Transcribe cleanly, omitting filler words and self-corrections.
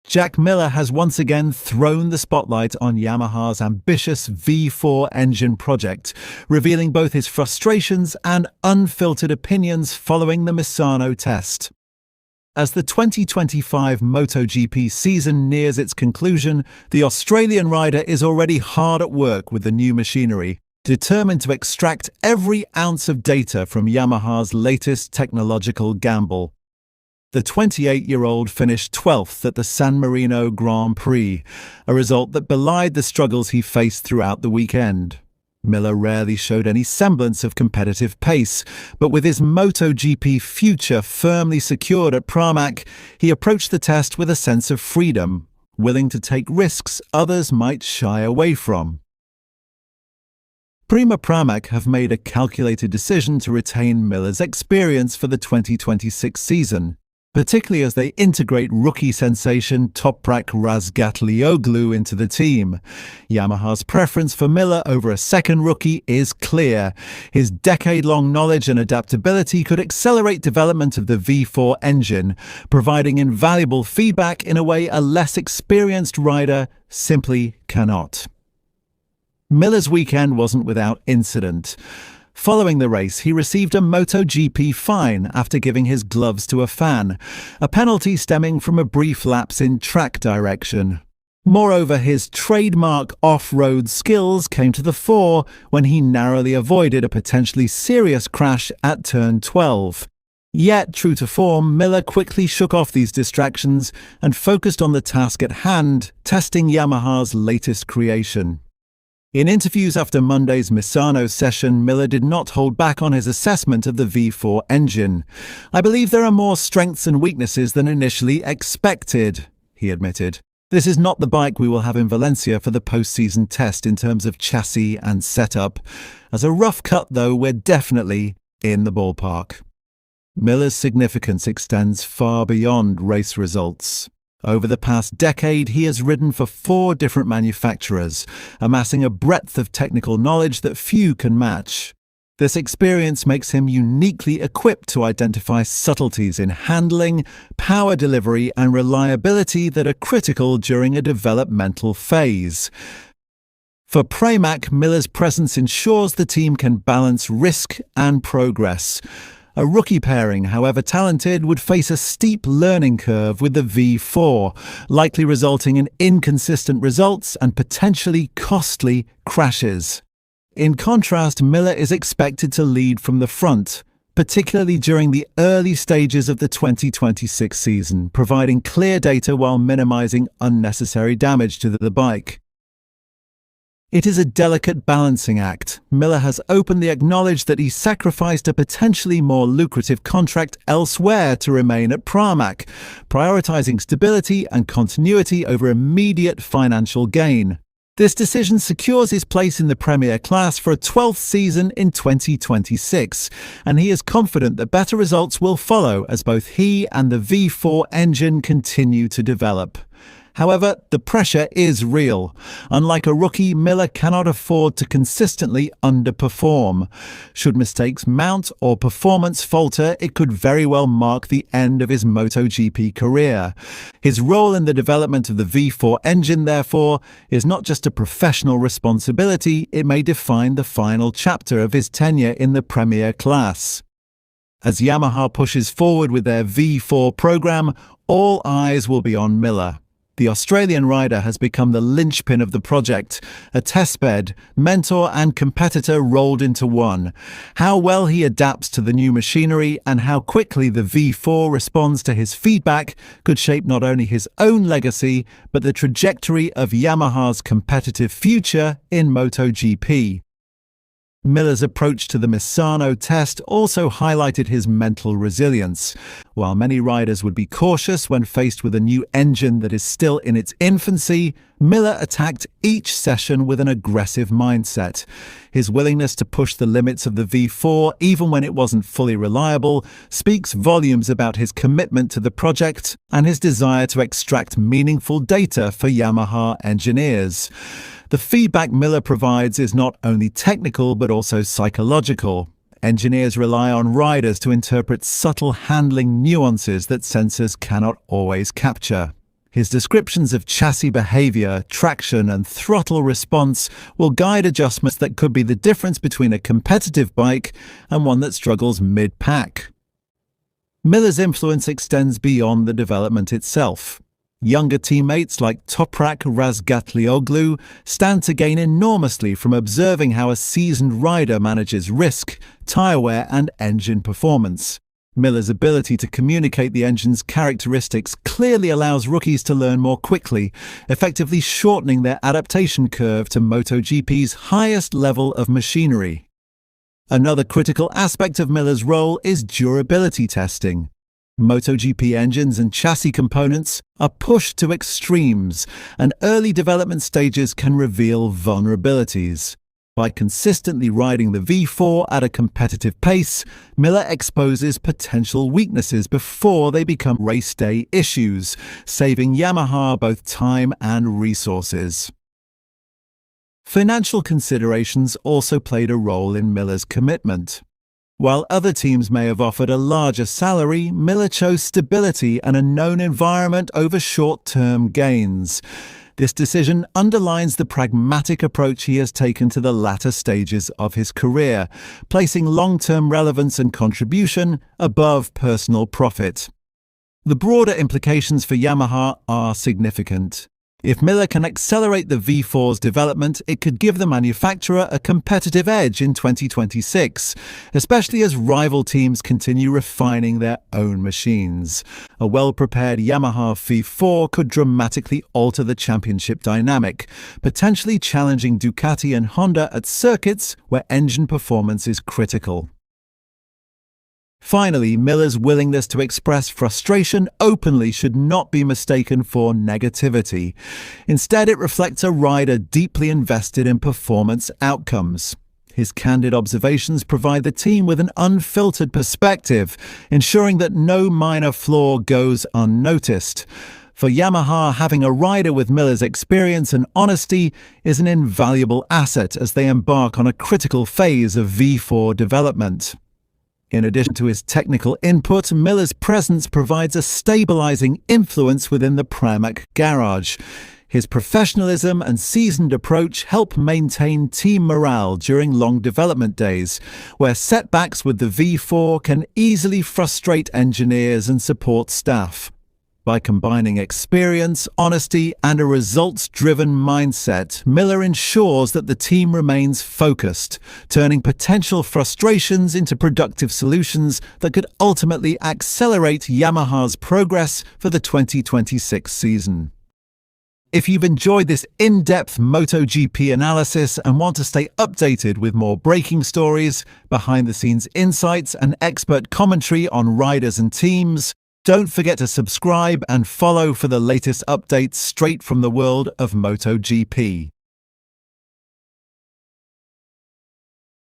Jack Miller has once again thrown the spotlight on Yamaha's ambitious V4 engine project, revealing both his frustrations and unfiltered opinions following the Misano test. As the 2025 MotoGP season nears its conclusion, the Australian rider is already hard at work with the new machinery, determined to extract every ounce of data from Yamaha's latest technological gamble. The 28-year-old finished 12th at the San Marino Grand Prix, a result that belied the struggles he faced throughout the weekend. Miller rarely showed any semblance of competitive pace, but with his MotoGP future firmly secured at Pramac, he approached the test with a sense of freedom, willing to take risks others might shy away from. Prima Pramac have made a calculated decision to retain Miller's experience for the 2026 season, particularly as they integrate rookie sensation Toprak Razgatlioglu into the team. Yamaha's preference for Miller over a second rookie is clear. His decade-long knowledge and adaptability could accelerate development of the V4 engine, providing invaluable feedback in a way a less experienced rider simply cannot. Miller's weekend wasn't without incident. Following the race, he received a MotoGP fine after giving his gloves to a fan, a penalty stemming from a brief lapse in track direction. Moreover, his trademark off-road skills came to the fore when he narrowly avoided a potentially serious crash at turn 12. Yet, true to form, Miller quickly shook off these distractions and focused on the task at hand, testing Yamaha's latest creation. In interviews after Monday's Misano session, Miller did not hold back on his assessment of the V4 engine. "I believe there are more strengths and weaknesses than initially expected," he admitted. "This is not the bike we will have in Valencia for the post-season test in terms of chassis and setup. As a rough cut, though, we're definitely in the ballpark." Miller's significance extends far beyond race results. Over the past decade, he has ridden for 4 different manufacturers, amassing a breadth of technical knowledge that few can match. This experience makes him uniquely equipped to identify subtleties in handling, power delivery, and reliability that are critical during a developmental phase. For Pramac, Miller's presence ensures the team can balance risk and progress. A rookie pairing, however talented, would face a steep learning curve with the V4, likely resulting in inconsistent results and potentially costly crashes. In contrast, Miller is expected to lead from the front, particularly during the early stages of the 2026 season, providing clear data while minimizing unnecessary damage to the bike. It is a delicate balancing act. Miller has openly acknowledged that he sacrificed a potentially more lucrative contract elsewhere to remain at Pramac, prioritizing stability and continuity over immediate financial gain. This decision secures his place in the Premier class for a 12th season in 2026, and he is confident that better results will follow as both he and the V4 engine continue to develop. However, the pressure is real. Unlike a rookie, Miller cannot afford to consistently underperform. Should mistakes mount or performance falter, it could very well mark the end of his MotoGP career. His role in the development of the V4 engine, therefore, is not just a professional responsibility, it may define the final chapter of his tenure in the Premier class. As Yamaha pushes forward with their V4 program, all eyes will be on Miller. The Australian rider has become the linchpin of the project, a testbed, mentor and competitor rolled into one. How well he adapts to the new machinery and how quickly the V4 responds to his feedback could shape not only his own legacy, but the trajectory of Yamaha's competitive future in MotoGP. Miller's approach to the Misano test also highlighted his mental resilience. While many riders would be cautious when faced with a new engine that is still in its infancy, Miller attacked each session with an aggressive mindset. His willingness to push the limits of the V4, even when it wasn't fully reliable, speaks volumes about his commitment to the project and his desire to extract meaningful data for Yamaha engineers. The feedback Miller provides is not only technical but also psychological. Engineers rely on riders to interpret subtle handling nuances that sensors cannot always capture. His descriptions of chassis behavior, traction, and throttle response will guide adjustments that could be the difference between a competitive bike and one that struggles mid-pack. Miller's influence extends beyond the development itself. Younger teammates like Toprak Razgatlioglu stand to gain enormously from observing how a seasoned rider manages risk, tyre wear, and engine performance. Miller's ability to communicate the engine's characteristics clearly allows rookies to learn more quickly, effectively shortening their adaptation curve to MotoGP's highest level of machinery. Another critical aspect of Miller's role is durability testing. MotoGP engines and chassis components are pushed to extremes, and early development stages can reveal vulnerabilities. By consistently riding the V4 at a competitive pace, Miller exposes potential weaknesses before they become race day issues, saving Yamaha both time and resources. Financial considerations also played a role in Miller's commitment. While other teams may have offered a larger salary, Miller chose stability and a known environment over short-term gains. This decision underlines the pragmatic approach he has taken to the latter stages of his career, placing long-term relevance and contribution above personal profit. The broader implications for Yamaha are significant. If Miller can accelerate the V4's development, it could give the manufacturer a competitive edge in 2026, especially as rival teams continue refining their own machines. A well-prepared Yamaha V4 could dramatically alter the championship dynamic, potentially challenging Ducati and Honda at circuits where engine performance is critical. Finally, Miller's willingness to express frustration openly should not be mistaken for negativity. Instead, it reflects a rider deeply invested in performance outcomes. His candid observations provide the team with an unfiltered perspective, ensuring that no minor flaw goes unnoticed. For Yamaha, having a rider with Miller's experience and honesty is an invaluable asset as they embark on a critical phase of V4 development. In addition to his technical input, Miller's presence provides a stabilizing influence within the Pramac garage. His professionalism and seasoned approach help maintain team morale during long development days, where setbacks with the V4 can easily frustrate engineers and support staff. By combining experience, honesty, and a results-driven mindset, Miller ensures that the team remains focused, turning potential frustrations into productive solutions that could ultimately accelerate Yamaha's progress for the 2026 season. If you've enjoyed this in-depth MotoGP analysis and want to stay updated with more breaking stories, behind-the-scenes insights, and expert commentary on riders and teams, don't forget to subscribe and follow for the latest updates straight from the world of MotoGP.